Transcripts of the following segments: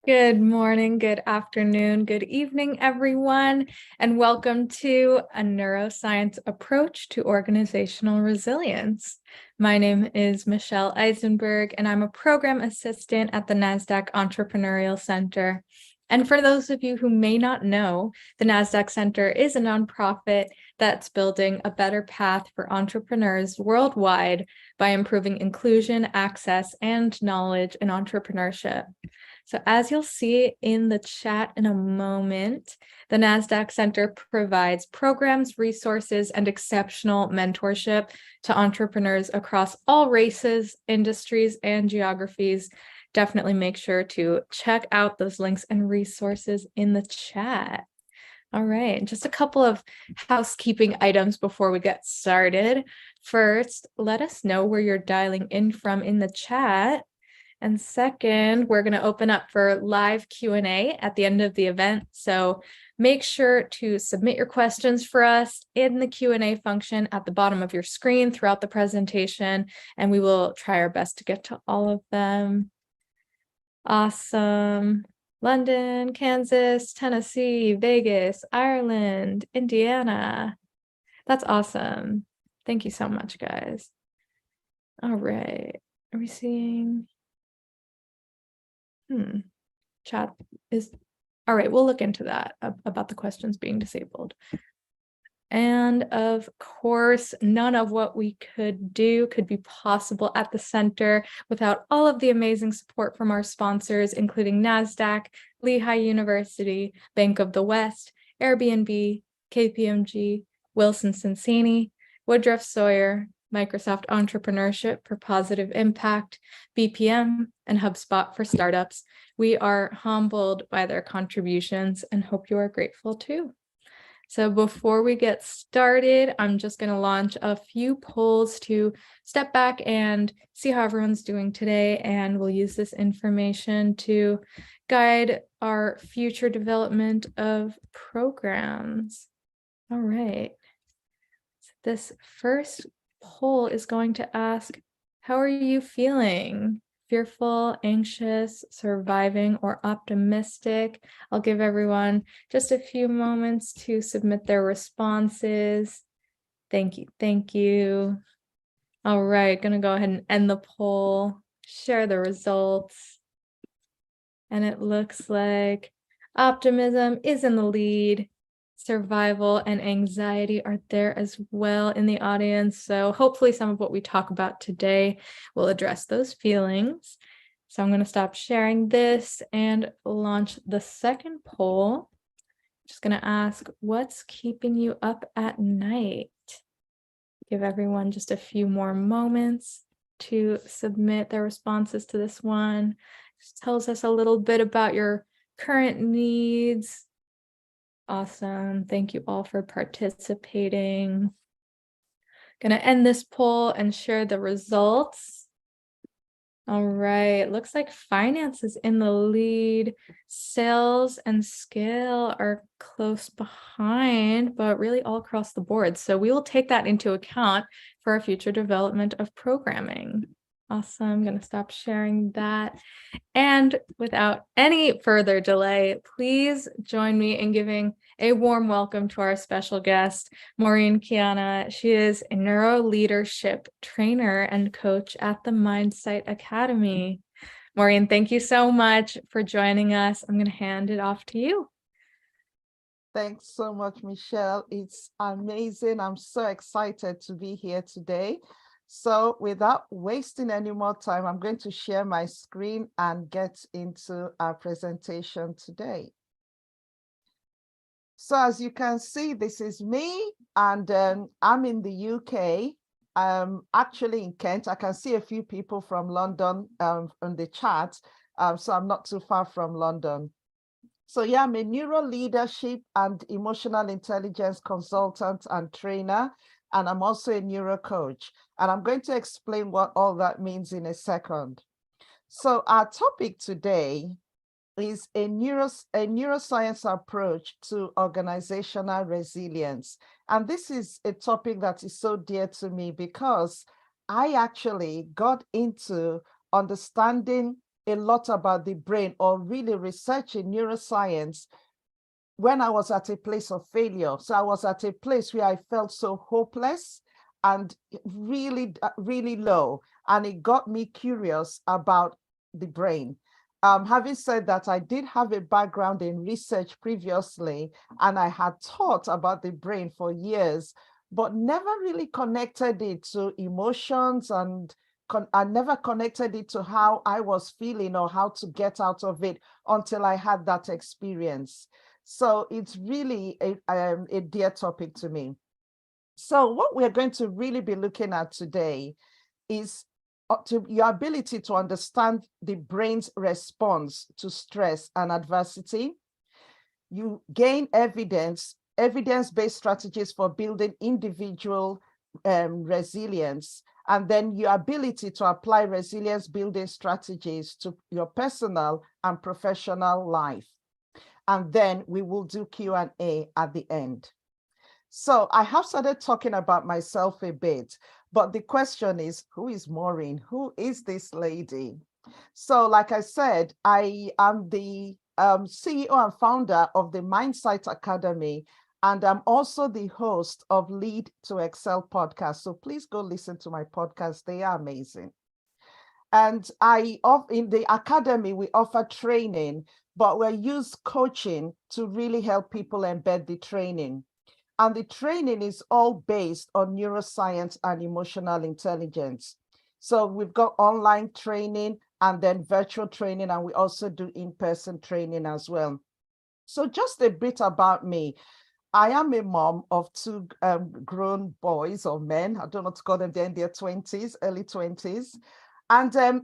Good morning, good afternoon, good evening, everyone, and welcome to a neuroscience approach to organizational resilience. My name is Michelle Eisenberg, and I'm a program assistant at the NASDAQ Entrepreneurial Center. And for those of you who may not know, the NASDAQ Center is a nonprofit that's building a better path for entrepreneurs worldwide by improving inclusion, access, and knowledge in entrepreneurship. So as you'll see in the chat in a moment, the NASDAQ Center provides programs, resources, and exceptional mentorship to entrepreneurs across all races, industries, and geographies. Definitely make sure to check out those links and resources in the chat. All right, just a couple of housekeeping items before we get started. First, let us know where you're dialing in from in the chat. And second, we're going to open up for live Q&A at the end of the event. So make sure to submit your questions for us in the Q&A function at the bottom of your screen throughout the presentation, and we will try our best to get to all of them. Awesome. London, Kansas, Tennessee, Vegas, Ireland, Indiana. That's awesome. Thank you so much, guys. All right. Are we seeing? Chat is all right. We'll look into that about the questions being disabled. And of course, none of what we could do could be possible at the center without all of the amazing support from our sponsors, including NASDAQ, Lehigh University, Bank of the West, Airbnb, KPMG, Wilson Sonsini, Woodruff Sawyer, Microsoft Entrepreneurship for Positive Impact, BPM, and HubSpot for startups. We are humbled by their contributions and hope you are grateful too. So before we get started, I'm just going to launch a few polls to step back and see how everyone's doing today, and we'll use this information to guide our future development of programs. All right. So this first poll is going to ask, how are you feeling? Fearful, anxious, surviving, or optimistic? I'll give everyone just a few moments to submit their responses. Thank you. Thank you. All right, gonna go ahead and end the poll, share the results. And it looks like optimism is in the lead. Survival and anxiety are there as well in the audience. So hopefully some of what we talk about today will address those feelings. So I'm going to stop sharing this and launch the second poll. Just going to ask, what's keeping you up at night? Give everyone just a few more moments to submit their responses to this one. Just tells us a little bit about your current needs. Awesome. Thank you all for participating. Gonna end this poll and share the results. All right, looks like finance is in the lead. Sales and scale are close behind, but really all across the board. So we will take that into account for our future development of programming. Awesome. I'm going to stop sharing that. And without any further delay, please join me in giving a warm welcome to our special guest, Maureen Chiana. She is a Neuroleadership Trainer and Coach at the Mindsight Academy. Maureen, thank you so much for joining us. I'm going to hand it off to you. Thanks so much, Michelle. It's amazing. I'm so excited to be here today. So without wasting any more time, I'm going to share my screen and get into our presentation today. So as you can see, this is me, and I'm in the UK. I'm actually in Kent. I can see a few people from London on the chat, so I'm not too far from London. So yeah, I'm a neuro leadership and emotional intelligence consultant and trainer, and I'm also a neuro coach. And I'm going to explain what all that means in a second. So our topic today is a neuroscience approach to organizational resilience. And this is a topic that is so dear to me because I actually got into understanding a lot about the brain or really researching neuroscience when I was at a place of failure. So I was at a place where I felt so hopeless and really, really low. And it got me curious about the brain. Having said that, I did have a background in research previously, and I had taught about the brain for years, but never really connected it to emotions, and I never connected it to how I was feeling or how to get out of it until I had that experience. So it's really a dear topic to me. So what we're going to really be looking at today is your ability to understand the brain's response to stress and adversity. You gain evidence-based strategies for building individual resilience, and then your ability to apply resilience building strategies to your personal and professional life. And then we will do Q&A at the end. So I have started talking about myself a bit, but the question is, who is Maureen? Who is this lady? So like I said, I am the CEO and founder of the Mindsight Academy, and I'm also the host of Lead to Excel podcast. So please go listen to my podcast. They are amazing. And in the academy, we offer training, but we use coaching to really help people embed the training. And the training is all based on neuroscience and emotional intelligence. So we've got online training and then virtual training, and we also do in-person training as well. So just a bit about me. I am a mom of two grown boys or men. I don't know what to call them. They're in their 20s, early 20s. And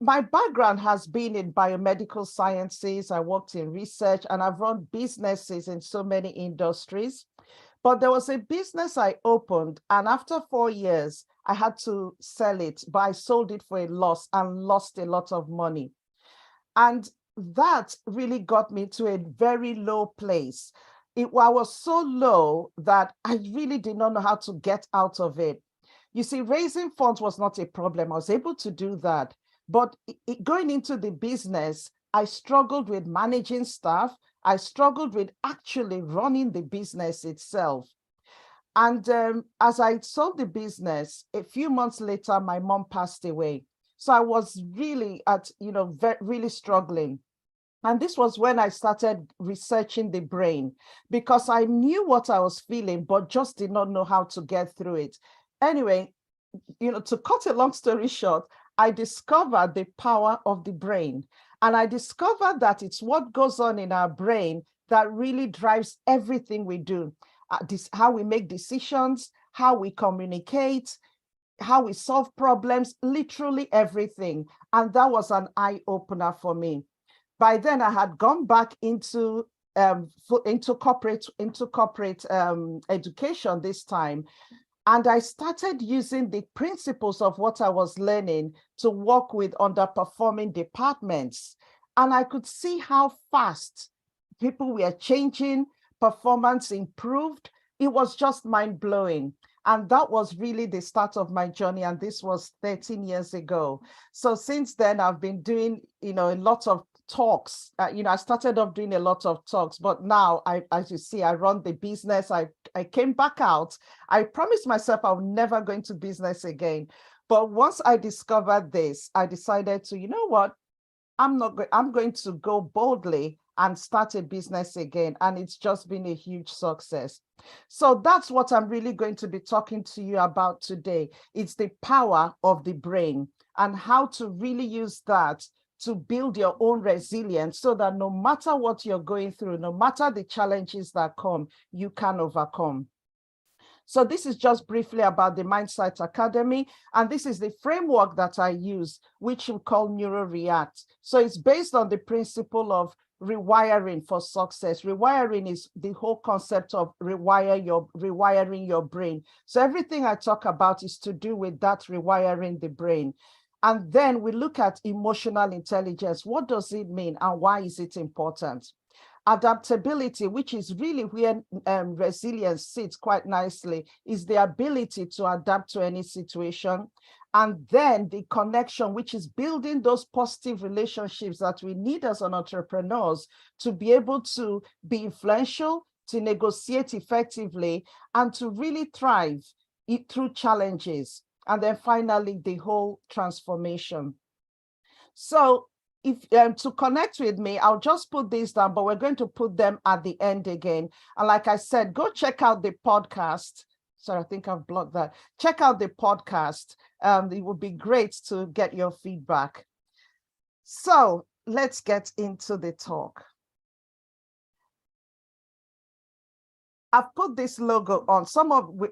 my background has been in biomedical sciences. I worked in research, and I've run businesses in so many industries. But there was a business I opened, and after 4 years, I had to sell it, but I sold it for a loss and lost a lot of money. And that really got me to a very low place. I was so low that I really did not know how to get out of it. You see, raising funds was not a problem. I was able to do that. But going into the business, I struggled with managing staff. I struggled with actually running the business itself. And as I sold the business, a few months later, my mom passed away. So I was really really struggling. And this was when I started researching the brain, because I knew what I was feeling, but just did not know how to get through it. Anyway, to cut a long story short, I discovered the power of the brain. And I discovered that it's what goes on in our brain that really drives everything we do. How we make decisions, how we communicate, how we solve problems, literally everything. And that was an eye-opener for me. By then, I had gone back into corporate education this time. And I started using the principles of what I was learning to work with underperforming departments. And I could see how fast people were changing, performance improved. It was just mind-blowing. And that was really the start of my journey. And this was 13 years ago. So since then, I've been doing, a lot of talks. I started off doing a lot of talks, but now, as you see, I run the business. I came back out. I promised myself I would never go into business again. But once I discovered this, I decided to, you know what? I'm going to go boldly and start a business again. And it's just been a huge success. So that's what I'm really going to be talking to you about today. It's the power of the brain and how to really use that to build your own resilience so that no matter what you're going through, no matter the challenges that come, you can overcome. So this is just briefly about the Mindsight Academy, and this is the framework that I use, which we call NeuroREACT. So it's based on the principle of rewiring for success. Rewiring is the whole concept of rewiring your brain. So everything I talk about is to do with that rewiring the brain. And then we look at emotional intelligence. What does it mean and why is it important? Adaptability, which is really where resilience sits quite nicely, is the ability to adapt to any situation. And then the connection, which is building those positive relationships that we need as an entrepreneurs to be able to be influential, to negotiate effectively, and to really thrive through challenges. And then finally, the whole transformation. So if to connect with me, I'll just put these down, but we're going to put them at the end again. And like I said, go check out the podcast. Sorry, I think I've blocked that. Check out the podcast. It would be great to get your feedback. So let's get into the talk. I've put this logo on.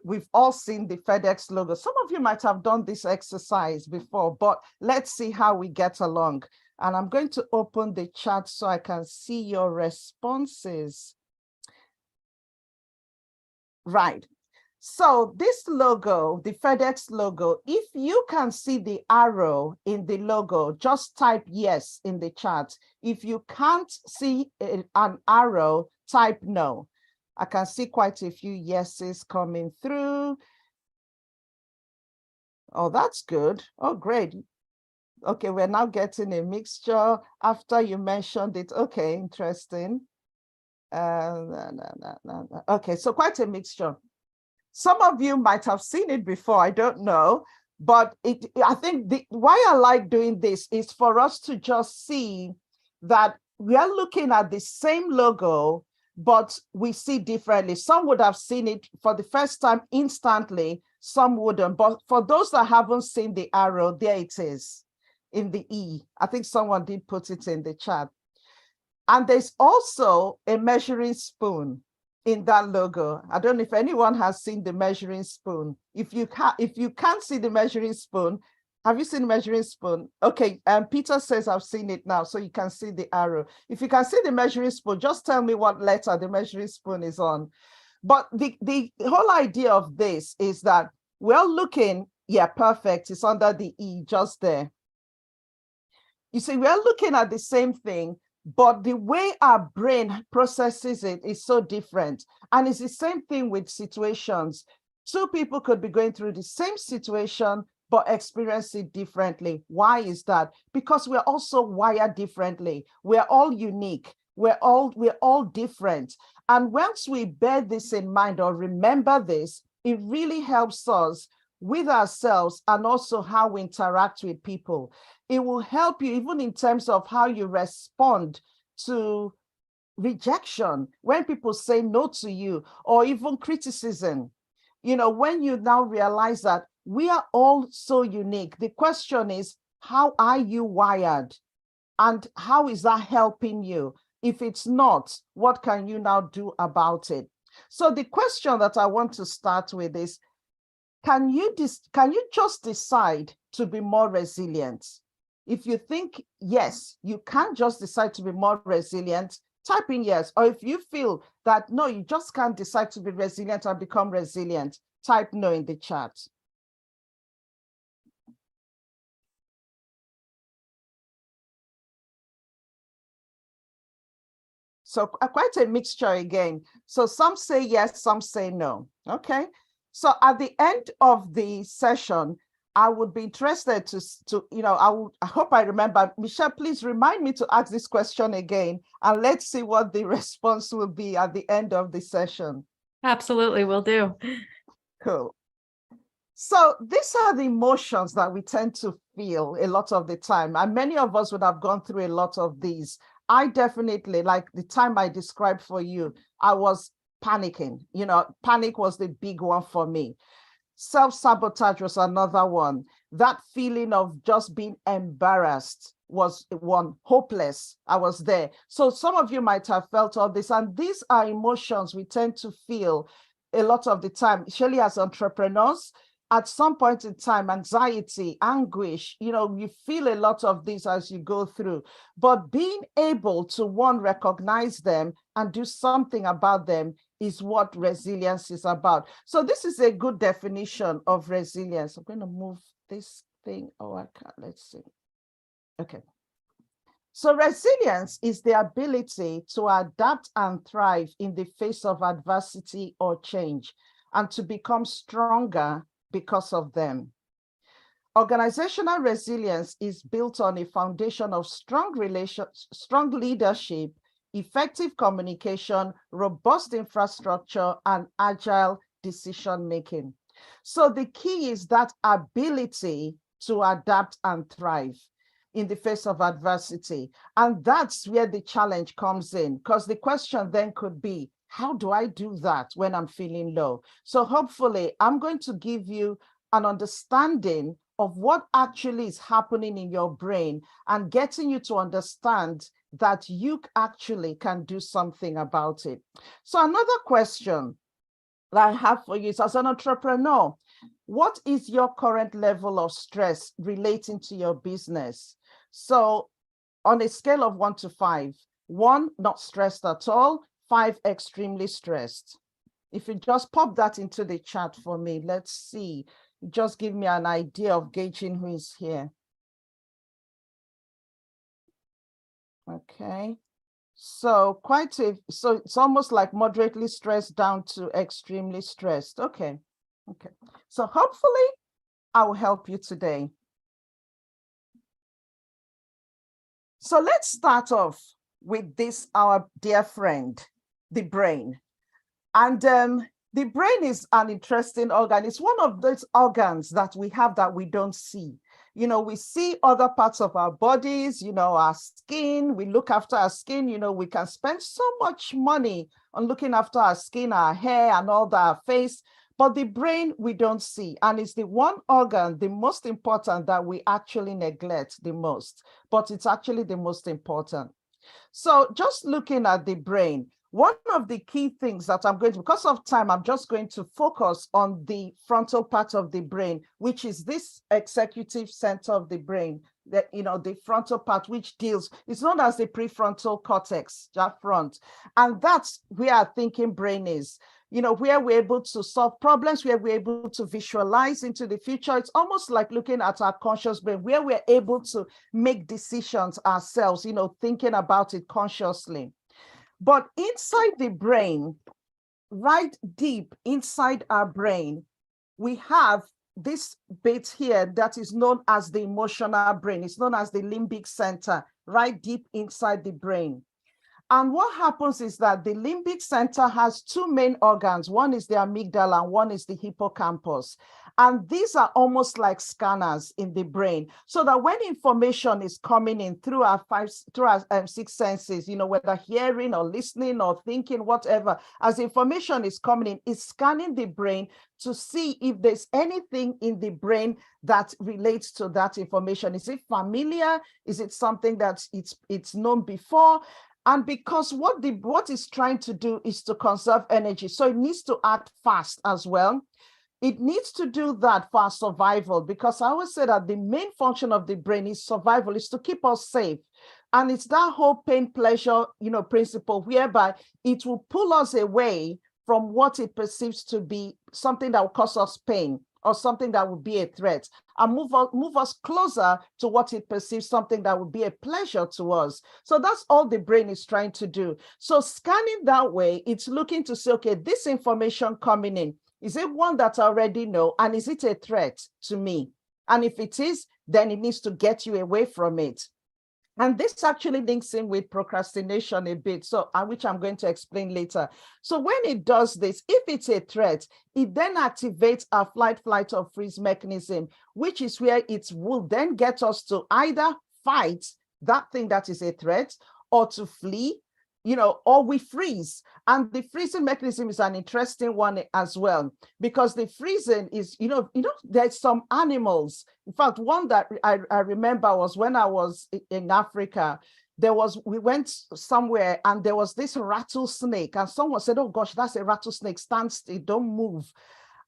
We've all seen the FedEx logo. Some of you might have done this exercise before, but let's see how we get along. And I'm going to open the chat so I can see your responses. Right. So this logo, the FedEx logo, if you can see the arrow in the logo, just type yes in the chat. If you can't see an arrow, type no. I can see quite a few yeses coming through. Oh, that's good. Oh, great. Okay, we're now getting a mixture after you mentioned it. Okay, interesting. Okay, so quite a mixture. Some of you might have seen it before, I don't know, but I think why I like doing this is for us to just see that we are looking at the same logo, but we see differently. Some would have seen it for the first time instantly, some wouldn't. But for those that haven't seen the arrow, there it is in the E. I think someone did put it in the chat. And there's also a measuring spoon in that logo. I don't know if anyone has seen the measuring spoon. If you can't see the measuring spoon, have you seen the measuring spoon? Okay, Peter says I've seen it now, so you can see the arrow. If you can see the measuring spoon, just tell me what letter the measuring spoon is on. But the whole idea of this is that we're looking, yeah, perfect. It's under the E, just there. You see, we're looking at the same thing, but the way our brain processes it is so different. And it's the same thing with situations. Two people could be going through the same situation, but experience it differently. Why is that? Because we're also wired differently. We're all unique. We're all different. And once we bear this in mind or remember this, it really helps us with ourselves and also how we interact with people. It will help you even in terms of how you respond to rejection, when people say no to you, or even criticism. You know, when you now realize that we are all so unique, the question is, how are you wired? And how is that helping you? If it's not, what can you now do about it? So the question that I want to start with is, can you just decide to be more resilient? If you think yes, you can just decide to be more resilient, type in yes. Or if you feel that no, you just can't decide to be resilient and become resilient, type no in the chat. So quite a mixture again. So some say yes, some say no. Okay. So at the end of the session, I would be interested to I hope I remember. Michelle, please remind me to ask this question again, and let's see what the response will be at the end of the session. Absolutely, will do. Cool. So these are the emotions that we tend to feel a lot of the time, and many of us would have gone through a lot of these. I definitely, like the time I described for you, I was panicking. You know, panic was the big one for me. Self-sabotage was another one. That feeling of just being embarrassed was one. Hopeless, I was there. So some of you might have felt all this, and these are emotions we tend to feel a lot of the time, especially as entrepreneurs. At some point in time, anxiety, anguish, you feel a lot of these as you go through. But being able to, one, recognize them and do something about them is what resilience is about. So this is a good definition of resilience. I'm going to move this thing. Oh, I can't. Let's see. Okay. So resilience is the ability to adapt and thrive in the face of adversity or change, and to become stronger because of them. Organizational resilience is built on a foundation of strong leadership, effective communication, robust infrastructure, and agile decision-making. So the key is that ability to adapt and thrive in the face of adversity. And that's where the challenge comes in, because the question then could be, how do I do that when I'm feeling low? So hopefully I'm going to give you an understanding of what actually is happening in your brain and getting you to understand that you actually can do something about it. So another question that I have for you is, as an entrepreneur, what is your current level of stress relating to your business? So on a scale of 1 to 5, 1, not stressed at all, 5, extremely stressed. If you just pop that into the chat for me, let's see. Just give me an idea of gauging who is here. Okay. So so it's almost like moderately stressed down to extremely stressed. Okay. Okay. So hopefully I will help you today. So let's start off with this, our dear friend, the brain. And the brain is an interesting organ. It's one of those organs that we have that we don't see. You know, we see other parts of our bodies, you know, our skin, we look after our skin, you know, we can spend so much money on looking after our skin, our hair, and all that, our face. But the brain, we don't see. And it's the one organ, the most important, that we actually neglect the most. But it's actually the most important. So just looking at the brain, one of the key things that I'm going to, because of time, I'm just going to focus on the frontal part of the brain, which is this executive center of the brain, that, you know, the frontal part, which deals, it's known as the prefrontal cortex, that front. And that's where our thinking brain is, you know, where we're able to solve problems, where we're able to visualize into the future. It's almost like looking at our conscious brain, where we're able to make decisions ourselves, you know, thinking about it consciously. But inside the brain, right deep inside our brain, we have this bit here that is known as the emotional brain. It's known as the limbic center, right deep inside the brain. And what happens is that the limbic center has two main organs. One is the amygdala and one is the hippocampus. And these are almost like scanners in the brain, so that when information is coming in through our six senses, you know, whether hearing or listening or thinking, whatever, as information is coming in, it's scanning the brain to see if there's anything in the brain that relates to that information. Is it familiar? Is it something that it's known before? And because what it's trying to do is to conserve energy, so it needs to act fast as well. It needs to do that for survival, because I always say that the main function of the brain is survival, is to keep us safe. And it's that whole pain pleasure, you know, principle, whereby it will pull us away from what it perceives to be something that will cause us pain or something that would be a threat, and move us closer to what it perceives something that would be a pleasure to us. So that's all the brain is trying to do. So scanning that way, it's looking to say, okay, this information coming in, is it one that I already know? And is it a threat to me? And if it is, then it needs to get you away from it. And this actually links in with procrastination a bit, so which I'm going to explain later. So when it does this, if it's a threat, it then activates our flight, or freeze mechanism, which is where it will then get us to either fight that thing that is a threat, or to flee, you know, or we freeze. And the freezing mechanism is an interesting one as well, because the freezing is, you know, there's some animals. In fact, one that I remember was when I was in Africa. We went somewhere and there was this rattlesnake, and someone said, oh gosh, that's a rattlesnake, stand still, don't move.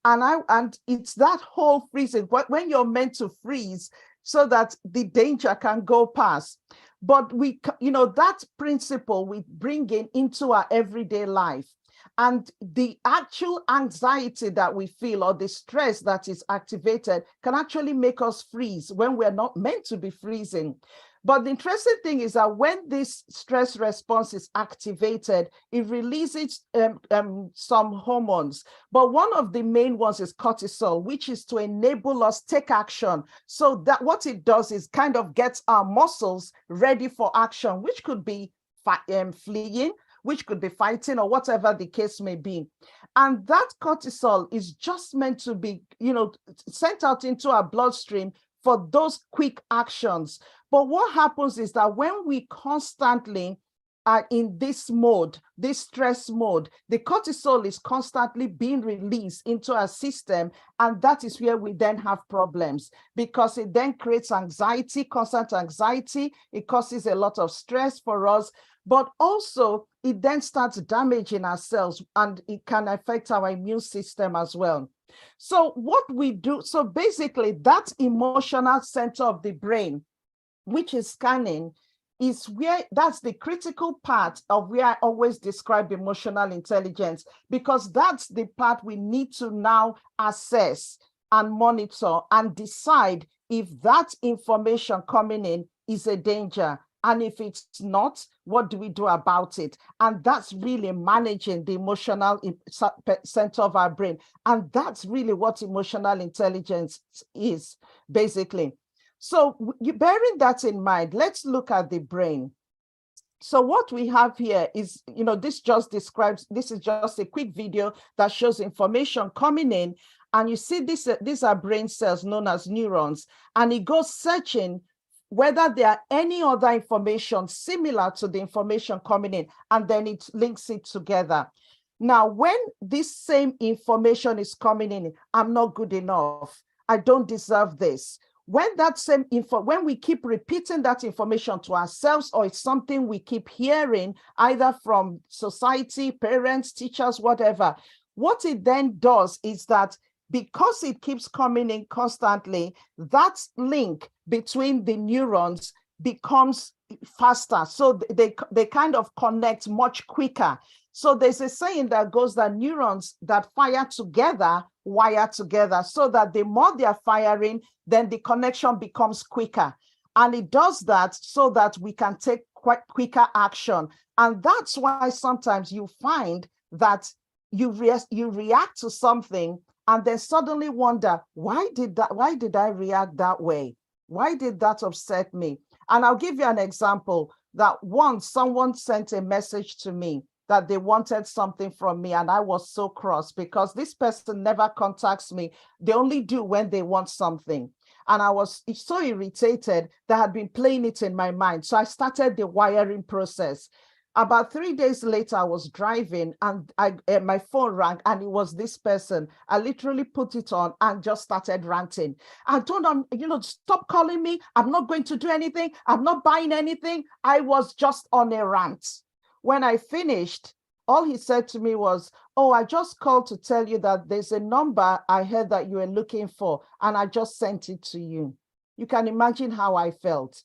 And it's that whole freezing, when you're meant to freeze so that the danger can go past. But you know, that principle we bring into our everyday life. And the actual anxiety that we feel, or the stress that is activated, can actually make us freeze when we're not meant to be freezing. But the interesting thing is that when this stress response is activated, it releases some hormones. But one of the main ones is cortisol, which is to enable us take action. So that what it does is kind of gets our muscles ready for action, which could be fleeing, which could be fighting, or whatever the case may be. And that cortisol is just meant to be, sent out into our bloodstream for those quick actions. But what happens is that when we constantly are in this mode, this stress mode, the cortisol is constantly being released into our system. And that is where we then have problems, because it then creates anxiety, constant anxiety. It causes a lot of stress for us, but also it then starts damaging our cells, and it can affect our immune system as well. So what we do, so basically that emotional center of the brain, which is scanning, is where, that's the critical part of where I always describe emotional intelligence, because that's the part we need to now assess and monitor and decide if that information coming in is a danger. And if it's not, what do we do about it? And that's really managing the emotional center of our brain. And that's really what emotional intelligence is, basically. So bearing that in mind, let's look at the brain. So what we have here is, this just describes, this is just a quick video that shows information coming in. And you see these are brain cells known as neurons. And it goes searching whether there are any other information similar to the information coming in, and then it links it together. Now, when this same information is coming in, I'm not good enough, I don't deserve this. When that same info, when we keep repeating that information to ourselves, or it's something we keep hearing either from society, parents, teachers, whatever, what it then does is that because it keeps coming in constantly, that link between the neurons becomes faster. So they kind of connect much quicker. So there's a saying that goes that neurons that fire together wire together, so that the more they are firing, then the connection becomes quicker. And it does that so that we can take quite quicker action. And that's why sometimes you find that you react to something and then suddenly wonder, why did I react that way? Why did that upset me? And I'll give you an example that once someone sent a message to me that they wanted something from me, and I was so cross because this person never contacts me. They only do when they want something. And I was so irritated that I had been playing it in my mind. So I started the wiring process. About 3 days later, I was driving and my phone rang, and it was this person. I literally put it on and just started ranting. I told them, stop calling me. I'm not going to do anything. I'm not buying anything. I was just on a rant. When I finished, all he said to me was, oh, I just called to tell you that there's a number I heard that you were looking for, and I just sent it to you. You can imagine how I felt.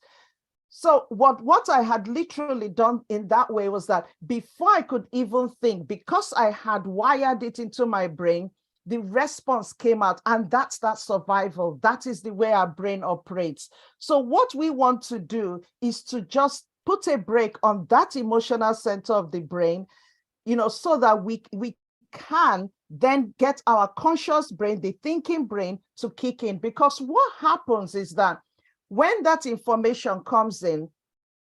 So what I had literally done in that way was that before I could even think, because I had wired it into my brain, the response came out, and that's that survival. That is the way our brain operates. So what we want to do is to just put a break on that emotional center of the brain, so that we can then get our conscious brain, the thinking brain, to kick in. Because what happens is that when that information comes in,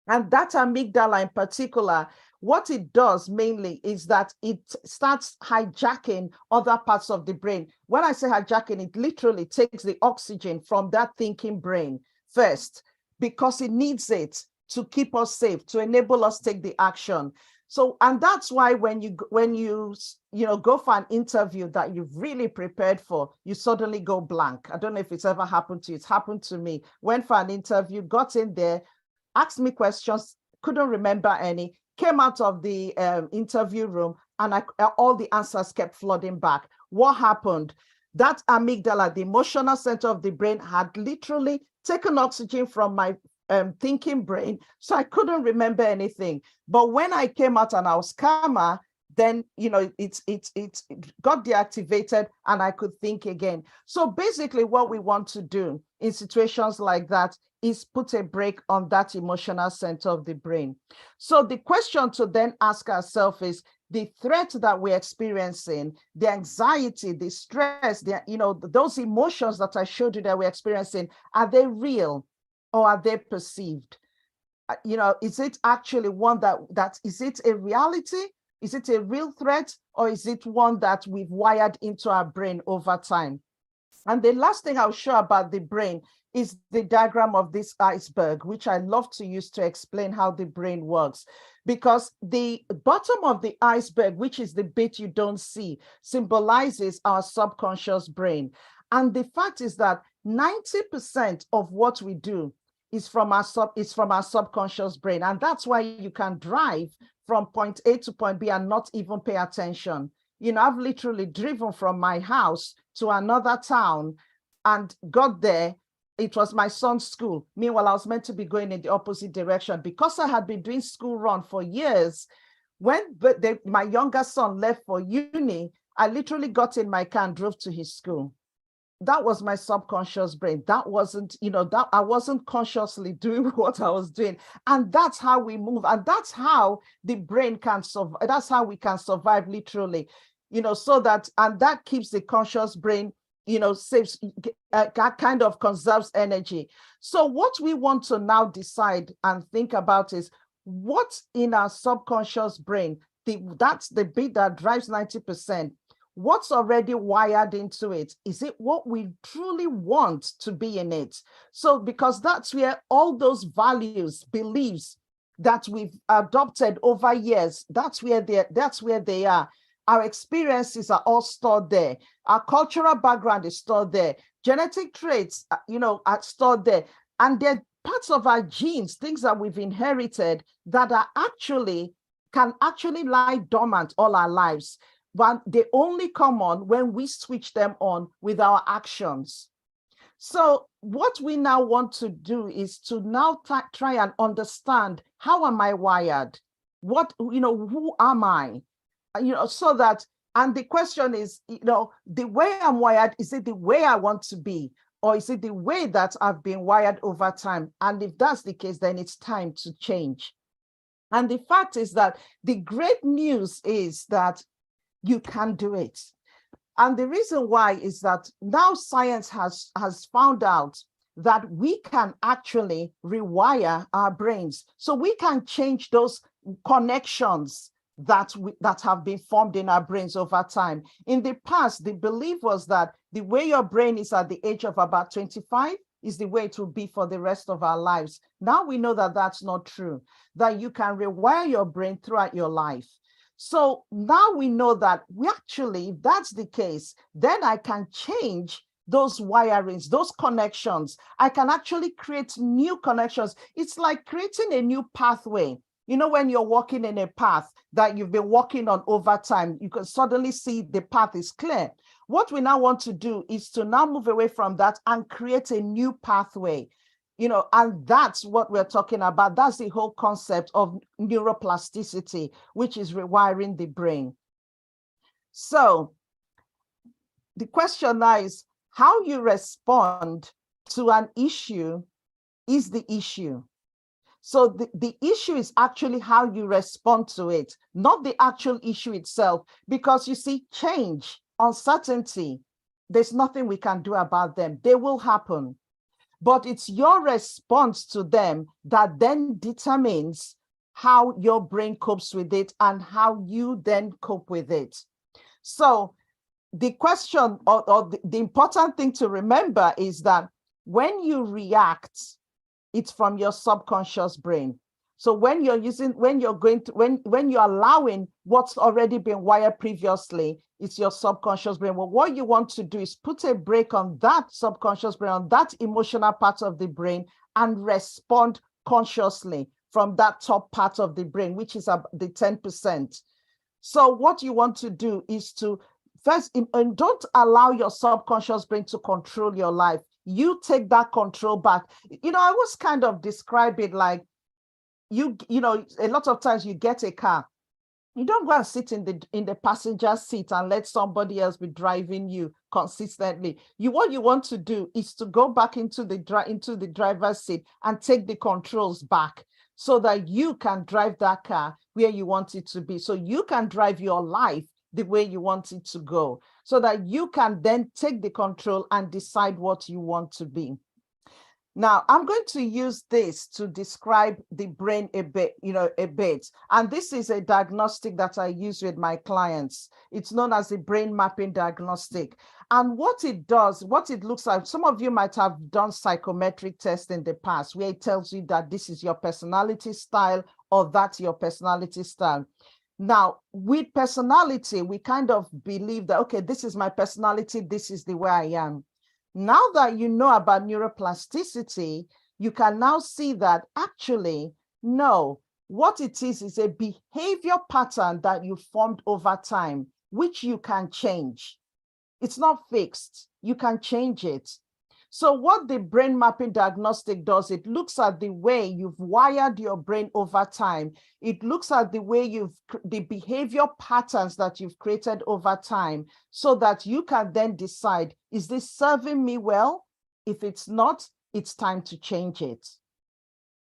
and that amygdala in particular, what it does mainly is that it starts hijacking other parts of the brain. When I say hijacking, it literally takes the oxygen from that thinking brain first, because it needs it to keep us safe, to enable us to take the action. So, and that's why when you go for an interview that you've really prepared for, you suddenly go blank. I don't know if it's ever happened to you. It's happened to me. Went for an interview, got in there, asked me questions, couldn't remember any, came out of the interview room, and all the answers kept flooding back. What happened? That amygdala, the emotional center of the brain, had literally taken oxygen from my thinking brain, so I couldn't remember anything. But when I came out and I was calmer, then it got deactivated and I could think again. So basically what we want to do in situations like that is put a break on that emotional center of the brain. So the question to then ask ourselves is, the threat that we're experiencing, the anxiety, the stress, those emotions that I showed you that we're experiencing, are they real or are they perceived? Is it actually one that is it a reality? Is it a real threat, or is it one that we've wired into our brain over time? And the last thing I'll show about the brain is the diagram of this iceberg, which I love to use to explain how the brain works. Because the bottom of the iceberg, which is the bit you don't see, symbolizes our subconscious brain. And the fact is that 90% of what we do is from our subconscious brain. And that's why you can drive from point A to point B and not even pay attention. I've literally driven from my house to another town and got there. It was my son's school. Meanwhile, I was meant to be going in the opposite direction. Because I had been doing school run for years, when my younger son left for uni, I literally got in my car and drove to his school. That was my subconscious brain. That wasn't, that I wasn't consciously doing what I was doing. And that's how we move. And that's how the brain can survive. That's how we can survive, literally, so that, and that keeps the conscious brain, saves, kind of conserves energy. So what we want to now decide and think about is, what's in our subconscious brain? That's the bit that drives 90%. What's already wired into it? Is it what we truly want to be in it? So, because that's where all those values, beliefs that we've adopted over years, that's where they are. Our experiences are all stored there. Our cultural background is stored there. Genetic traits, are stored there. And they're parts of our genes, things that we've inherited that can actually lie dormant all our lives. But they only come on when we switch them on with our actions. So what we now want to do is to now try and understand, how am I wired? Who am I? So that, and the question is, the way I'm wired, is it the way I want to be? Or is it the way that I've been wired over time? And if that's the case, then it's time to change. And the fact is that the great news is that you can do it. And the reason why is that now science has found out that we can actually rewire our brains. So we can change those connections that have been formed in our brains over time. In the past, the belief was that the way your brain is at the age of about 25 is the way it will be for the rest of our lives. Now we know that that's not true, that you can rewire your brain throughout your life. So now we know that if that's the case, then I can change those wirings, those connections. I can actually create new connections. It's like creating a new pathway. When you're walking in a path that you've been walking on over time, you can suddenly see the path is clear. What we now want to do is to now move away from that and create a new pathway. And that's what we're talking about. That's the whole concept of neuroplasticity, which is rewiring the brain. So the question now is, how you respond to an issue is the issue. So the issue is actually how you respond to it, not the actual issue itself. Because you see, change, uncertainty, there's nothing we can do about them. They will happen. But it's your response to them that then determines how your brain copes with it and how you then cope with it. So the question or the important thing to remember is that when you react, it's from your subconscious brain. So when you're allowing what's already been wired previously, it's your subconscious brain. Well, what you want to do is put a break on that subconscious brain, on that emotional part of the brain, and respond consciously from that top part of the brain, which is the 10%. So what you want to do is to first, and don't allow your subconscious brain to control your life. You take that control back. I always kind of describe it like, a lot of times you get a car. You don't go and sit in the passenger seat and let somebody else be driving you consistently. What you want to do is to go back into the driver's seat and take the controls back so that you can drive that car where you want it to be. So you can drive your life the way you want it to go, so that you can then take the control and decide what you want to be. Now, I'm going to use this to describe the brain a bit. And this is a diagnostic that I use with my clients. It's known as the brain mapping diagnostic. And what it does, what it looks like, some of you might have done psychometric tests in the past where it tells you that this is your personality style or that's your personality style. Now, with personality, we kind of believe that, okay, this is my personality, this is the way I am. Now that you know about neuroplasticity, you can now see that actually, no, what it is a behavior pattern that you formed over time, which you can change. It's not fixed. You can change it. So what the brain mapping diagnostic does, it looks at the way you've wired your brain over time. It looks at the way the behavior patterns that you've created over time, so that you can then decide, is this serving me well? If it's not, it's time to change it.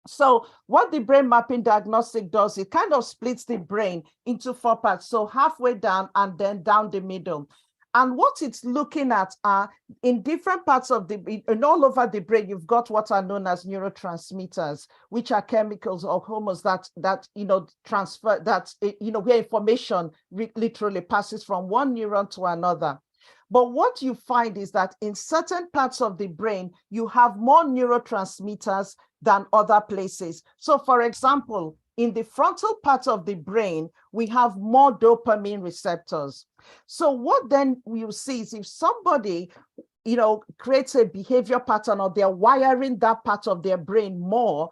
So what the brain mapping diagnostic does, it kind of splits the brain into 4 parts. So halfway down and then down the middle. And what it's looking at are in different parts of and all over the brain, you've got what are known as neurotransmitters, which are chemicals or hormones that transfer, where information literally passes from one neuron to another. But what you find is that in certain parts of the brain, you have more neurotransmitters than other places. So for example, in the frontal part of the brain, we have more dopamine receptors. So what then we'll see is if somebody, creates a behavior pattern or they're wiring that part of their brain more,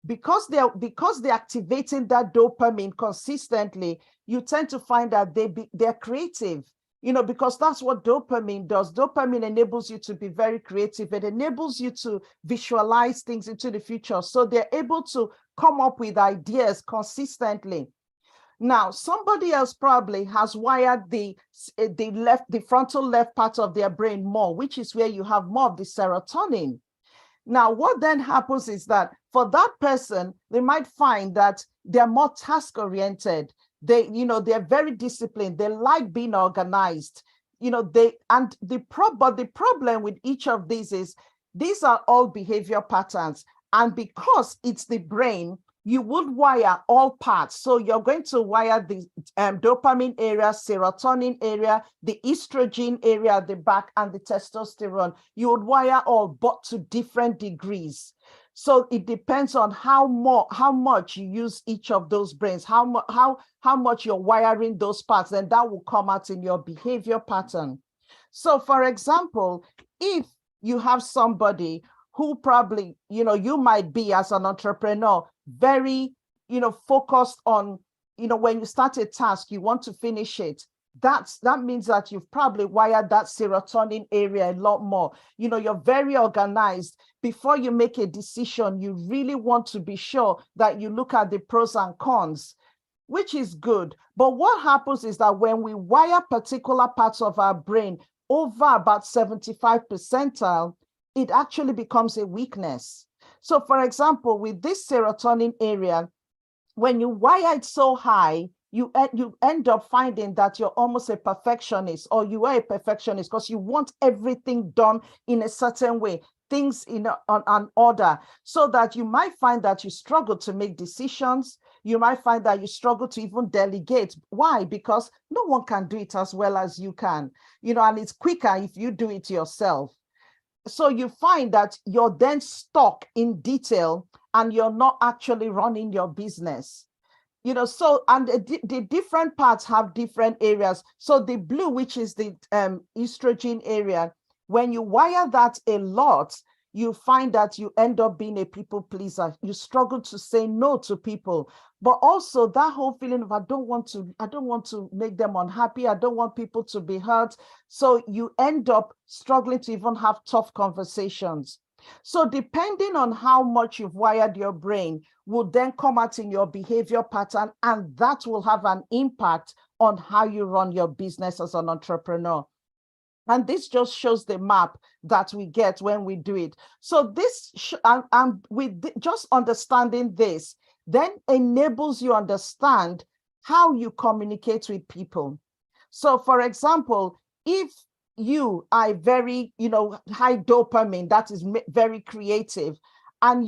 because they're activating that dopamine consistently, you tend to find that they're creative. Because that's what dopamine does. Dopamine enables you to be very creative. It enables you to visualize things into the future. So they're able to come up with ideas consistently. Now, somebody else probably has wired the frontal left part of their brain more, which is where you have more of the serotonin. Now, what then happens is that for that person, they might find that they're more task-oriented. They're very disciplined. They like being organized. But the problem with each of these is these are all behavior patterns. And because it's the brain, you would wire all parts. So you're going to wire the dopamine area, serotonin area, the estrogen area at the back, and the testosterone. You would wire all, but to different degrees. So it depends on how much you use each of those brains, how much you're wiring those parts, and that will come out in your behavior pattern. So for example, if you have somebody who probably, you might be as an entrepreneur, very, focused on, when you start a task, you want to finish it. That means that you've probably wired that serotonin area a lot more. You're very organized. Before you make a decision, you really want to be sure that you look at the pros and cons, which is good. But what happens is that when we wire particular parts of our brain over about 75 percentile, it actually becomes a weakness. So for example, with this serotonin area, when you wire it so high, you end up finding that you're almost a perfectionist, or you are a perfectionist because you want everything done in a certain way, things on an order, so that you might find that you struggle to make decisions. You might find that you struggle to even delegate. Why? Because no one can do it as well as you can, and it's quicker if you do it yourself. So you find that you're then stuck in detail and you're not actually running your business. And the different parts have different areas. So the blue, which is the estrogen area, when you wire that a lot, you find that you end up being a people pleaser. You struggle to say no to people, but also that whole feeling of I don't want to make them unhappy. I don't want people to be hurt. So you end up struggling to even have tough conversations. So depending on how much you've wired your brain will then come out in your behavior pattern, and that will have an impact on how you run your business as an entrepreneur. And this just shows the map that we get when we do it. So this, just understanding this, then enables you understand how you communicate with people. So for example, if you are very, high dopamine, that is very creative, and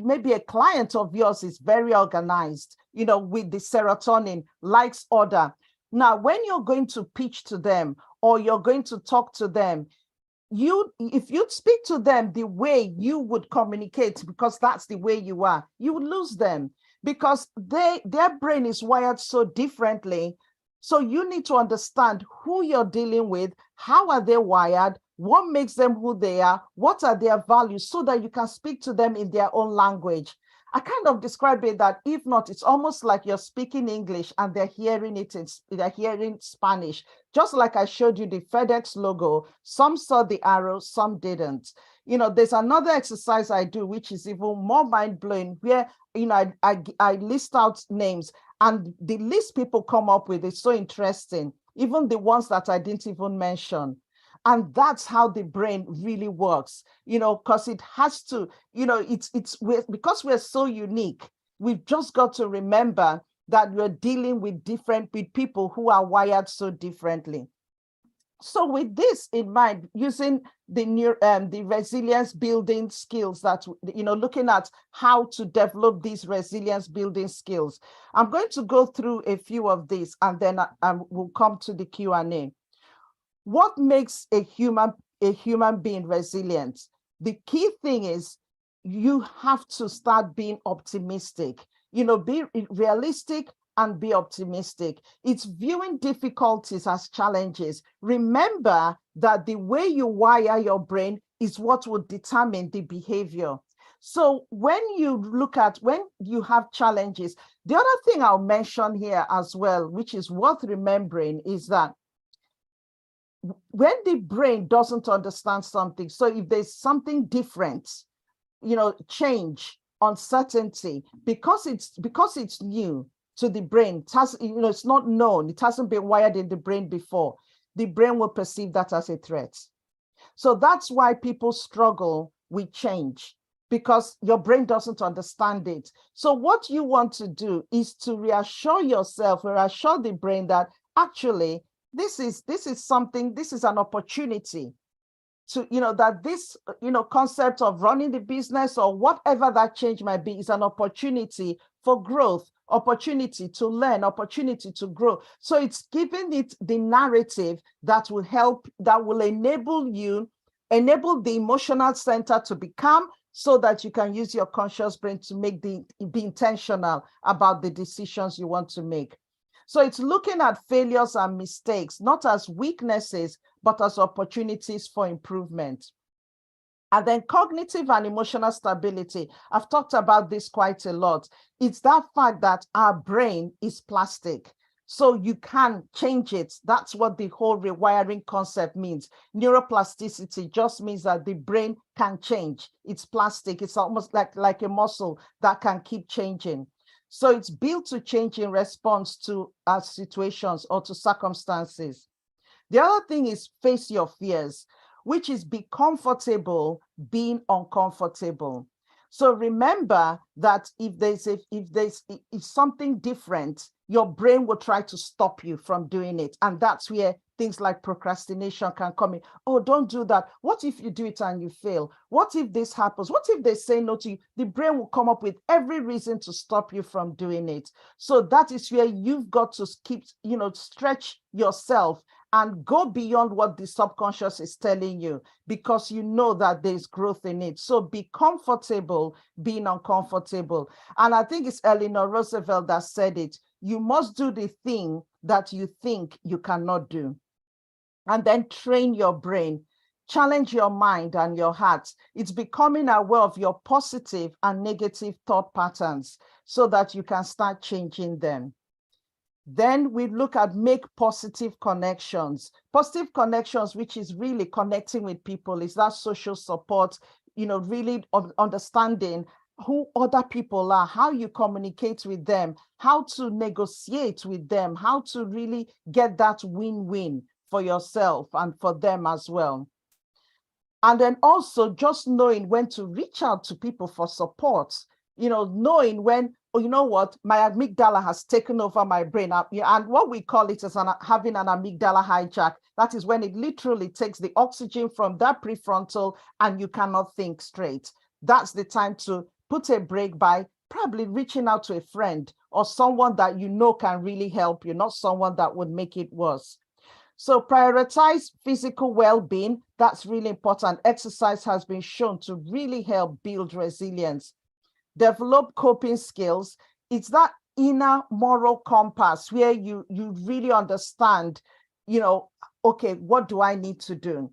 maybe a client of yours is very organized, with the serotonin, likes order. Now, when you're going to pitch to them or you're going to talk to them, if you speak to them the way you would communicate, because that's the way you are, you will lose them, because their brain is wired so differently. So you need to understand who you're dealing with, how are they wired, what makes them who they are, what are their values, so that you can speak to them in their own language. I kind of describe it that if not, it's almost like you're speaking English and they're hearing Spanish. Just like I showed you the FedEx logo, some saw the arrow, some didn't. There's another exercise I do, which is even more mind-blowing, where, I list out names, and the list people come up with is so interesting, even the ones that I didn't even mention. And that's how the brain really works, because it has to, because we're so unique, we've just got to remember that we're dealing with people who are wired so differently. So with this in mind, using the resilience building skills that, looking at how to develop these resilience building skills, I'm going to go through a few of these, and then we'll come to the Q&A. What makes a human being resilient? The key thing is you have to start being optimistic, be realistic and be optimistic. It's viewing difficulties as challenges. Remember that the way you wire your brain is what will determine the behavior. So when you have challenges, the other thing I'll mention here as well, which is worth remembering, is that when the brain doesn't understand something, so if there's something different, change, uncertainty, because it's new to the brain, it's not known, it hasn't been wired in the brain before, the brain will perceive that as a threat. So that's why people struggle with change, because your brain doesn't understand it. So what you want to do is to reassure yourself, reassure the brain that actually, this is an opportunity to, that this, concept of running the business or whatever that change might be is an opportunity for growth, opportunity to learn, opportunity to grow. So it's giving it the narrative that will help, that will enable the emotional center to be calm, so that you can use your conscious brain to be intentional about the decisions you want to make. So it's looking at failures and mistakes, not as weaknesses, but as opportunities for improvement. And then cognitive and emotional stability. I've talked about this quite a lot. It's that fact that our brain is plastic, so you can change it. That's what the whole rewiring concept means. Neuroplasticity just means that the brain can change. It's plastic. It's almost like a muscle that can keep changing. So it's built to change in response to situations or to circumstances. The other thing is face your fears, which is be comfortable being uncomfortable. So remember that if something different, your brain will try to stop you from doing it. And that's where things like procrastination can come in. Oh, don't do that. What if you do it and you fail? What if this happens? What if they say no to you? The brain will come up with every reason to stop you from doing it. So that is where you've got to keep, stretch yourself and go beyond what the subconscious is telling you, because you know that there's growth in it. So be comfortable being uncomfortable. And I think it's Eleanor Roosevelt that said it. You must do the thing that you think you cannot do. And then train your brain, challenge your mind and your heart. It's becoming aware of your positive and negative thought patterns so that you can start changing them. Then we look at make positive connections. Positive connections, which is really connecting with people, is that social support, really understanding who other people are, how you communicate with them, how to negotiate with them, how to really get that win-win for yourself and for them as well. And then also just knowing when to reach out to people for support, knowing when, oh, you know what, my amygdala has taken over my brain. And what we call it is having an amygdala hijack. That is when it literally takes the oxygen from that prefrontal and you cannot think straight. That's the time to put a break by probably reaching out to a friend or someone that you know can really help you, not someone that would make it worse. So prioritize physical well-being. That's really important. Exercise has been shown to really help build resilience. Develop coping skills. It's that inner moral compass where you really understand, okay, what do I need to do?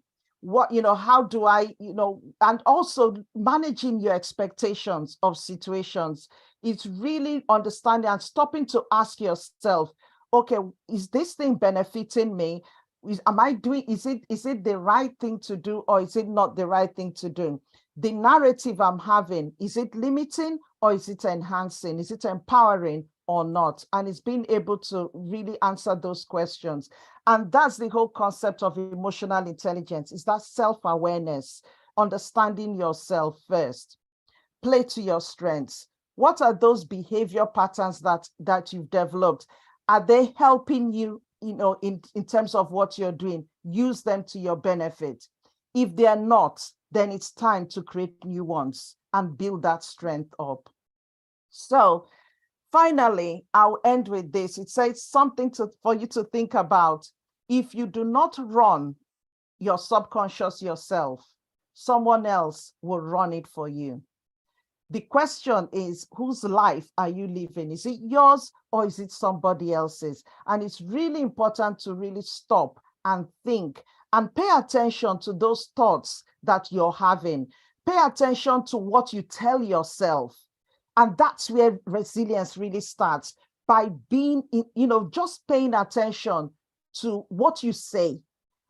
How do I, and also managing your expectations of situations. It's really understanding and stopping to ask yourself, okay, is this thing benefiting me? Is it the right thing to do, or is it not the right thing to do? The narrative I'm having, is it limiting or is it enhancing? Is it empowering or not? And it's being able to really answer those questions. And that's the whole concept of emotional intelligence, is that self-awareness, understanding yourself first. Play to your strengths. What are those behavior patterns that you've developed? Are they helping you, in terms of what you're doing? Use them to your benefit. If they're not, then it's time to create new ones and build that strength up. So finally, I'll end with this. It says something for you to think about. If you do not run your subconscious yourself, someone else will run it for you. The question is, whose life are you living? Is it yours or is it somebody else's? And it's really important to really stop and think and pay attention to those thoughts that you're having. Pay attention to what you tell yourself. And that's where resilience really starts, by being, just paying attention to what you say.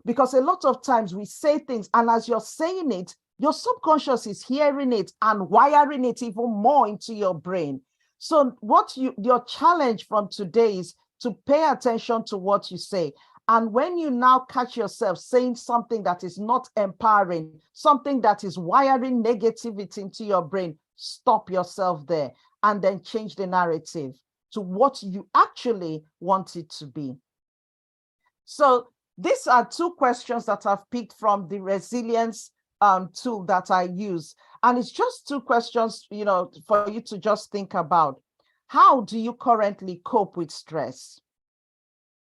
Because a lot of times we say things, and as you're saying it, your subconscious is hearing it and wiring it even more into your brain. So your challenge from today is to pay attention to what you say. And when you now catch yourself saying something that is not empowering, something that is wiring negativity into your brain, stop yourself there and then change the narrative to what you actually want it to be. So these are 2 questions that I've picked from the resilience tool that I use. And it's just 2 questions, for you to just think about. How do you currently cope with stress?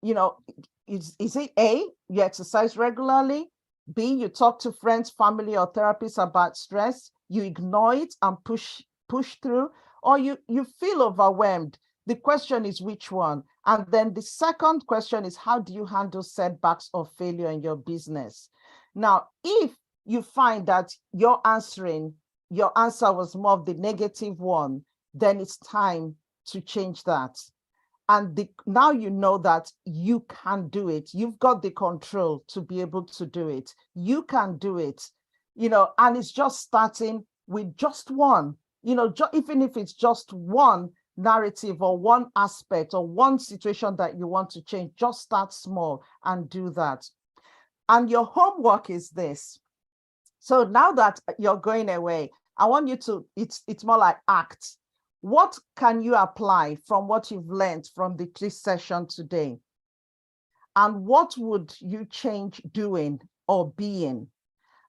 Is it A, you exercise regularly? B, you talk to friends, family, or therapists about stress? You ignore it and push through? Or you feel overwhelmed? The question is which one? And then the second question is, how do you handle setbacks or failure in your business? Now, if you find that your answer was more of the negative one, then it's time to change that. And now you know that you can do it. You've got the control to be able to do it. You can do it, and it's just starting with just one, even if it's just one narrative or one aspect or one situation that you want to change, just start small and do that. And your homework is this. So now that you're going away, I want you to, it's more like act. What can you apply from what you've learned from this session today? And what would you change doing or being?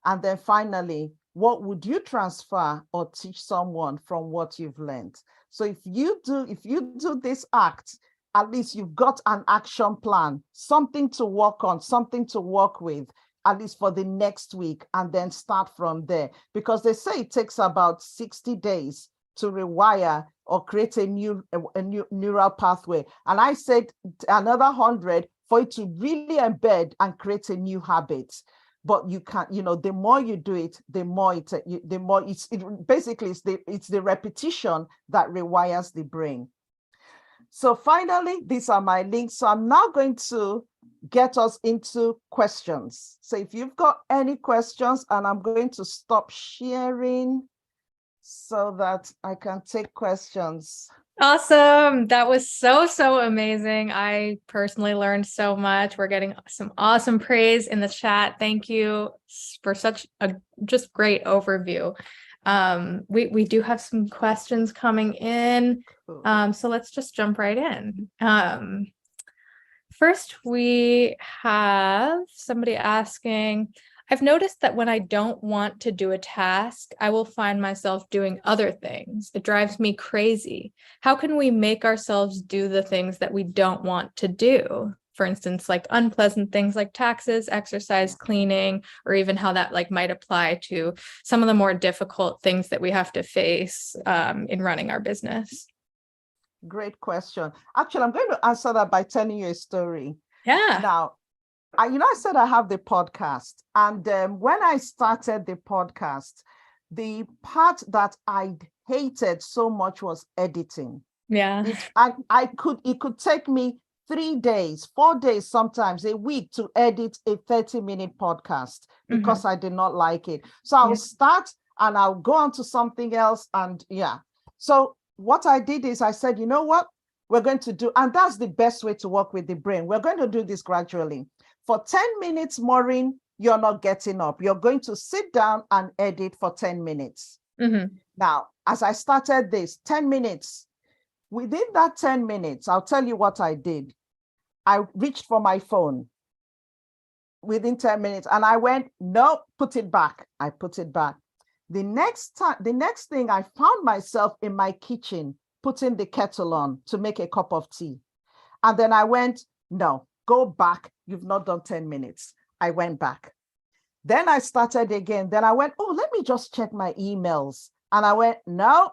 And then finally, what would you transfer or teach someone from what you've learned? So if you do this act, at least you've got an action plan, something to work on, something to work with, at least for the next week, and then start from there. Because they say it takes about 60 days to rewire or create a new neural pathway. And I said another 100 for it to really embed and create a new habit. But you can't, the more you do it, the more it's the repetition that rewires the brain. So finally, these are my links. So I'm now going to get us into questions. So if you've got any questions, and I'm going to stop sharing so that I can take questions. Awesome. That was so amazing. I personally learned so much. We're getting some awesome praise in the chat. Thank you for such a just great overview. We do have some questions coming in. Cool. So let's just jump right in. First, we have somebody asking, I've noticed that when I don't want to do a task, I will find myself doing other things. It drives me crazy. How can we make ourselves do the things that we don't want to do? For instance, like unpleasant things like taxes, exercise, cleaning, or even how that like might apply to some of the more difficult things that we have to face in running our business. Great question. Actually, I'm going to answer that by telling you a story. Yeah. Now, I said I have the podcast, and when I started the podcast, the part that I hated so much was editing. Yeah. It could take me 3 days, 4 days, sometimes a week to edit a 30-minute podcast because I did not like it. So I'll start and I'll go on to something else. And so what I did is I said, you know what, we're going to do, and that's the best way to work with the brain. We're going to do this gradually. For 10 minutes, Maureen, you're not getting up. You're going to sit down and edit for 10 minutes. Now, as I started this 10 minutes, within that 10 minutes, I'll tell you what I did. I reached for my phone within 10 minutes and I went, no, put it back. I put it back. The next thing, I found myself in my kitchen, putting the kettle on to make a cup of tea. And then I went, no, go back. You've not done 10 minutes. I went back. Then I started again. Then I went, oh, let me just check my emails. And I went, no,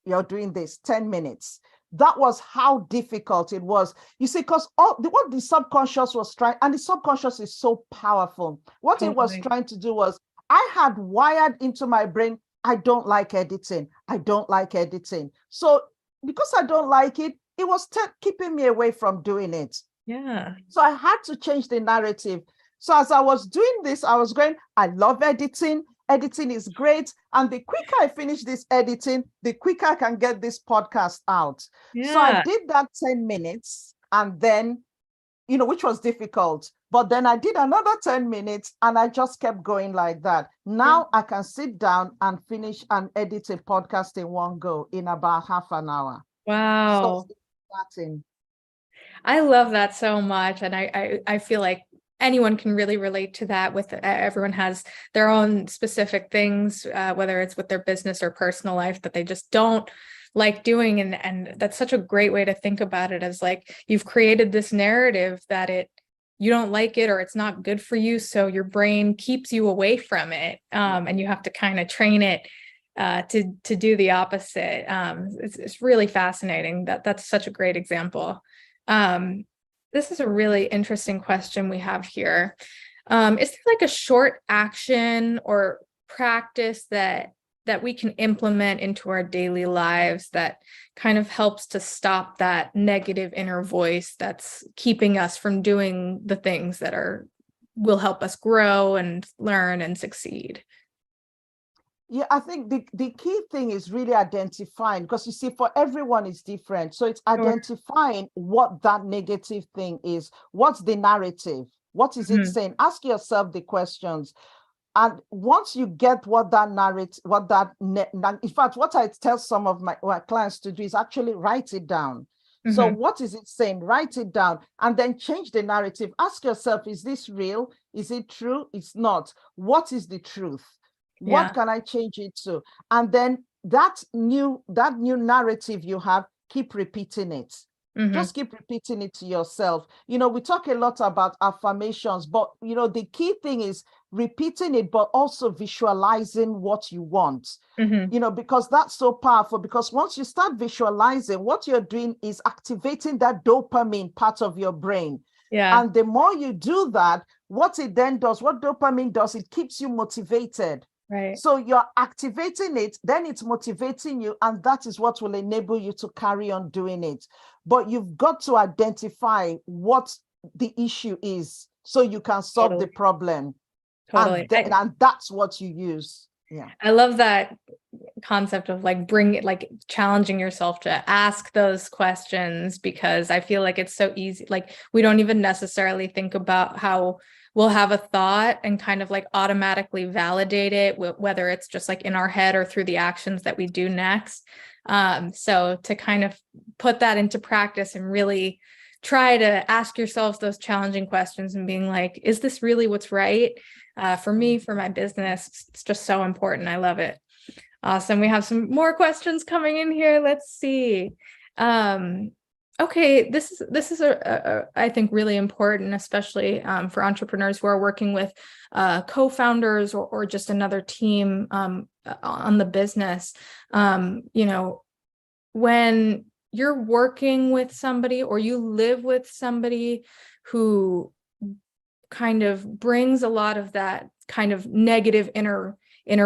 you're doing this 10 minutes. That was how difficult it was. You see, because what the subconscious was trying, and the subconscious is so powerful. What it was trying to do was, I had wired into my brain, I don't like editing. I don't like editing. So because I don't like it, it was keeping me away from doing it. Yeah. So I had to change the narrative. So as I was doing this, I was going, I love editing. Editing is great. And the quicker I finish this editing, the quicker I can get this podcast out. Yeah. So I did that 10 minutes and then, which was difficult. But then I did another 10 minutes and I just kept going like that. Now I can sit down and finish and edit a podcast in one go in about half an hour. Wow. So starting. I love that so much. And I feel like anyone can really relate to that. With everyone has their own specific things, whether it's with their business or personal life, that they just don't like doing. And that's such a great way to think about it, as like, you've created this narrative that you don't like it or it's not good for you. So your brain keeps you away from it. And you have to kind of train it to do the opposite. It's really fascinating. That's such a great example. This is a really interesting question we have here. Is there like a short action or practice that we can implement into our daily lives that kind of helps to stop that negative inner voice that's keeping us from doing the things that will help us grow and learn and succeed? Yeah, I think the key thing is really identifying, because you see, for everyone it's different. So it's identifying what that negative thing is. What's the narrative? What is it saying? Ask yourself the questions. And once you get what that narrative, in fact, what I tell some of my clients to do is actually write it down. So what is it saying? Write it down and then change the narrative. Ask yourself, is this real? Is it true? It's not. What is the truth? What can I change it to? And then that new narrative you have, keep repeating it. Just keep repeating it to yourself. We talk a lot about affirmations, but the key thing is repeating it, but also visualizing what you want. Because that's so powerful. Because once you start visualizing, what you're doing is activating that dopamine part of your brain. And the more you do that, what it then does, what dopamine does, it keeps you motivated. Right. So you're activating it, then it's motivating you, and that is what will enable you to carry on doing it. But you've got to identify what the issue is so you can solve the problem. Totally. And that's what you use. Yeah. I love that concept of like challenging yourself to ask those questions, because I feel like it's so easy. Like we don't even necessarily think about how we'll have a thought and kind of like automatically validate it, whether it's just like in our head or through the actions that we do next. So to kind of put that into practice and really try to ask yourselves those challenging questions and being like, is this really what's right? For me, for my business, it's just so important. I love it. Awesome. We have some more questions coming in here. Let's see. Okay, this is I think really important, especially for entrepreneurs who are working with co-founders or just another team on the business. When you're working with somebody or you live with somebody who kind of brings a lot of that kind of negative inner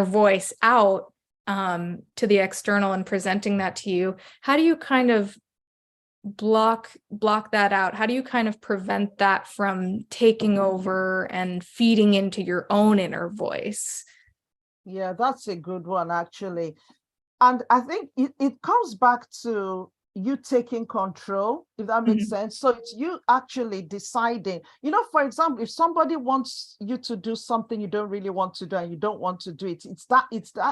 voice out to the external and presenting that to you, how do you kind of block that out? How do you kind of prevent that from taking over and feeding into your own inner voice? Yeah, that's a good one, actually. And I think it comes back to you taking control, if that makes sense. So it's you actually deciding, for example, if somebody wants you to do something you don't really want to do and you don't want to do it, it's that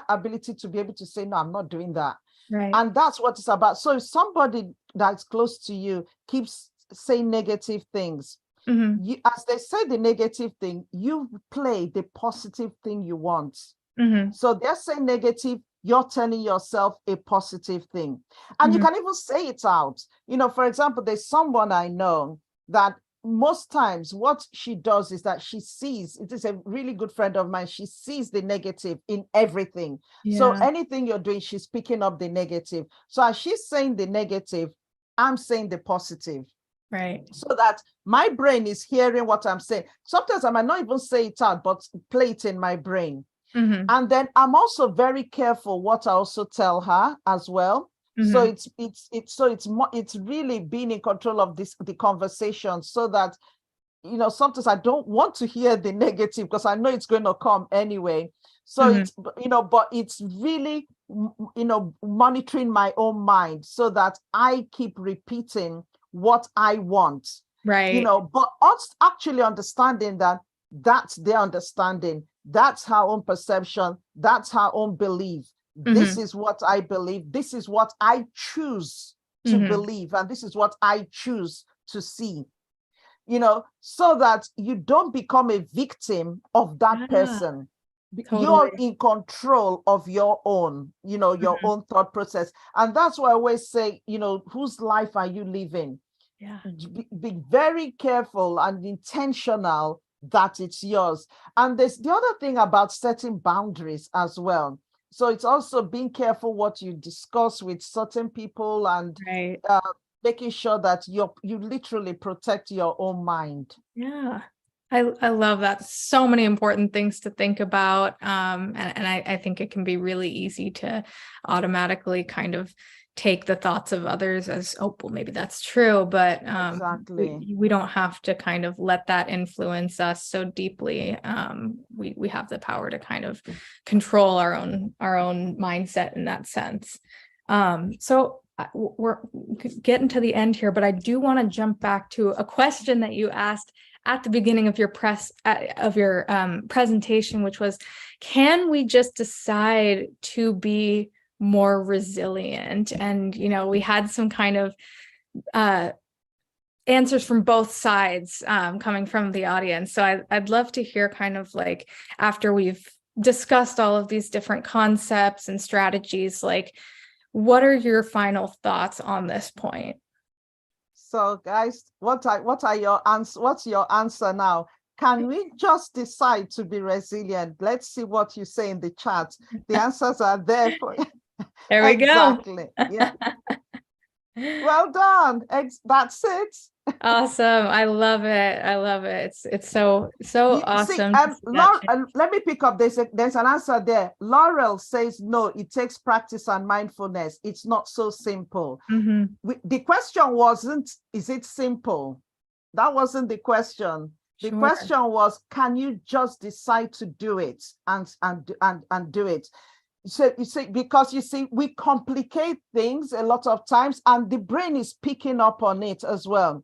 ability to be able to say, no, I'm not doing that. Right. And that's what it's about. So if somebody that's close to you keeps saying negative things, you, as they say the negative thing, you play the positive thing you want. So they're saying negative, you're telling yourself a positive thing. And you can even say it out. For example, there's someone I know that most times what she does is that she sees, it is a really good friend of mine, she sees the negative in everything. Yeah. So anything you're doing, she's picking up the negative. So as she's saying the negative, I'm saying the positive. Right. So that my brain is hearing what I'm saying. Sometimes I might not even say it out, but play it in my brain. And then I'm also very careful what I also tell her as well. So it's really being in control of the conversation, so that sometimes I don't want to hear the negative because I know it's going to come anyway. So it's but it's really monitoring my own mind so that I keep repeating what I want. Right. But us actually understanding that that's their understanding. That's her own perception. That's her own belief. This is what I believe. This is what I choose to believe. And this is what I choose to see, so that you don't become a victim of that person. Totally. You're in control of your own, your own thought process. And that's why I always say, whose life are you living? Yeah. Be very careful and intentional that it's yours. And there's the other thing about setting boundaries as well. So it's also being careful what you discuss with certain people and making sure that you literally protect your own mind. Yeah. I love that. So many important things to think about. And I think it can be really easy to automatically kind of take the thoughts of others as, oh, well, maybe that's true, but exactly. we don't have to kind of let that influence us so deeply. We have the power to kind of control our own mindset in that sense. So we're getting to the end here, but I do want to jump back to a question that you asked at the beginning of your presentation, which was, can we just decide to be more resilient? And we had some kind of answers from both sides coming from the audience. So I'd love to hear kind of like, after we've discussed all of these different concepts and strategies, like, what are your final thoughts on this point? So guys, what are your answers? What's your answer now? Can we just decide to be resilient? Let's see what you say in the chat. The answers are there for there we exactly. Go. Yeah. Well done. That's it. Awesome. I love it. I love it. It's so awesome. Let me pick up. There's an answer there. Laurel says, no, it takes practice and mindfulness. It's not so simple. The question wasn't, is it simple? That wasn't the question. The question was, can you just decide to do it and do it? So you see, because you see, we complicate things a lot of times, and the brain is picking up on it as well.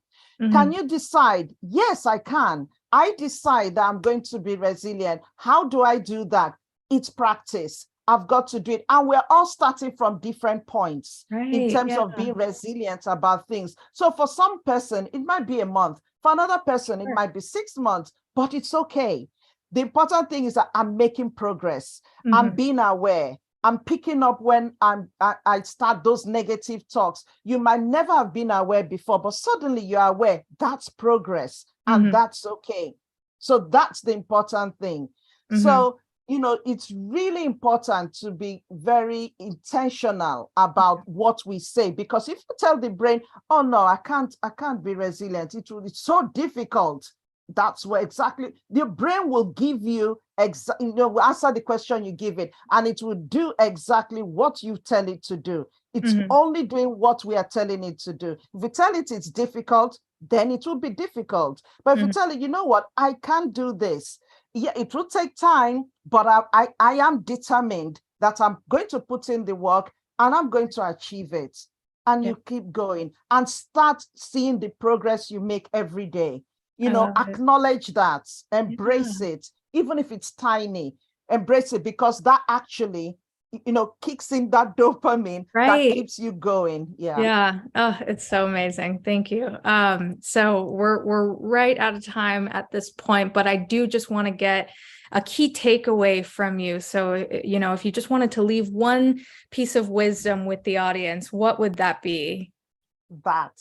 Can you decide? Yes, I can. I decide that I'm going to be resilient. How do I do that? It's practice. I've got to do it. And we're all starting from different points in terms of being resilient about things. So for some person, it might be a month. For another person, it might be 6 months, but it's okay. The important thing is that I'm making progress. I'm being aware. I'm picking up when I start those negative talks. You might never have been aware before, but suddenly you're aware. That's progress, and that's okay. So that's the important thing. So, you know, it's really important to be very intentional about what we say, because if you tell the brain, oh no, I can't be resilient, it's so difficult. That's where exactly the brain will give you will answer the question you give it, and it will do exactly what you tell it to do. It's only doing what we are telling it to do. If we tell it it's difficult, then it will be difficult. But if you tell it, you know what, I can do this. Yeah, it will take time, but I am determined that I'm going to put in the work and I'm going to achieve it. And you keep going and start seeing the progress you make every day. You know, acknowledge that, embrace it, even if it's tiny, embrace it, because that actually, you know, kicks in that dopamine that keeps you going. Yeah. Oh, it's so amazing. Thank you. So we're right out of time at this point, but I do just want to get a key takeaway from you. So, you know, if you just wanted to leave one piece of wisdom with the audience, what would that be? That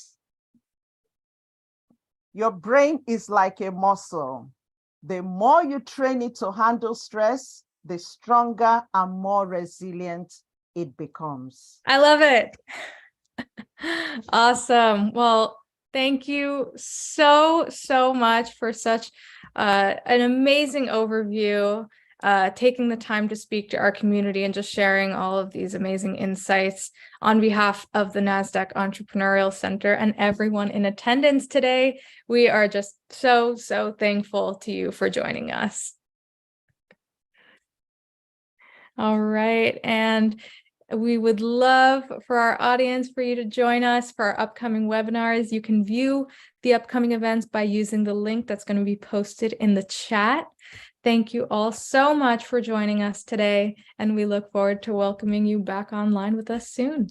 your brain is like a muscle. The more you train it to handle stress, the stronger and more resilient it becomes. I love it. Awesome. Well, thank you so much for such an amazing overview, taking the time to speak to our community and just sharing all of these amazing insights on behalf of the NASDAQ Entrepreneurial Center and everyone in attendance today. We are just so thankful to you for joining us. All right. And we would love for our audience for you to join us for our upcoming webinars. You can view the upcoming events by using the link that's going to be posted in the chat. Thank you all so much for joining us today, and we look forward to welcoming you back online with us soon.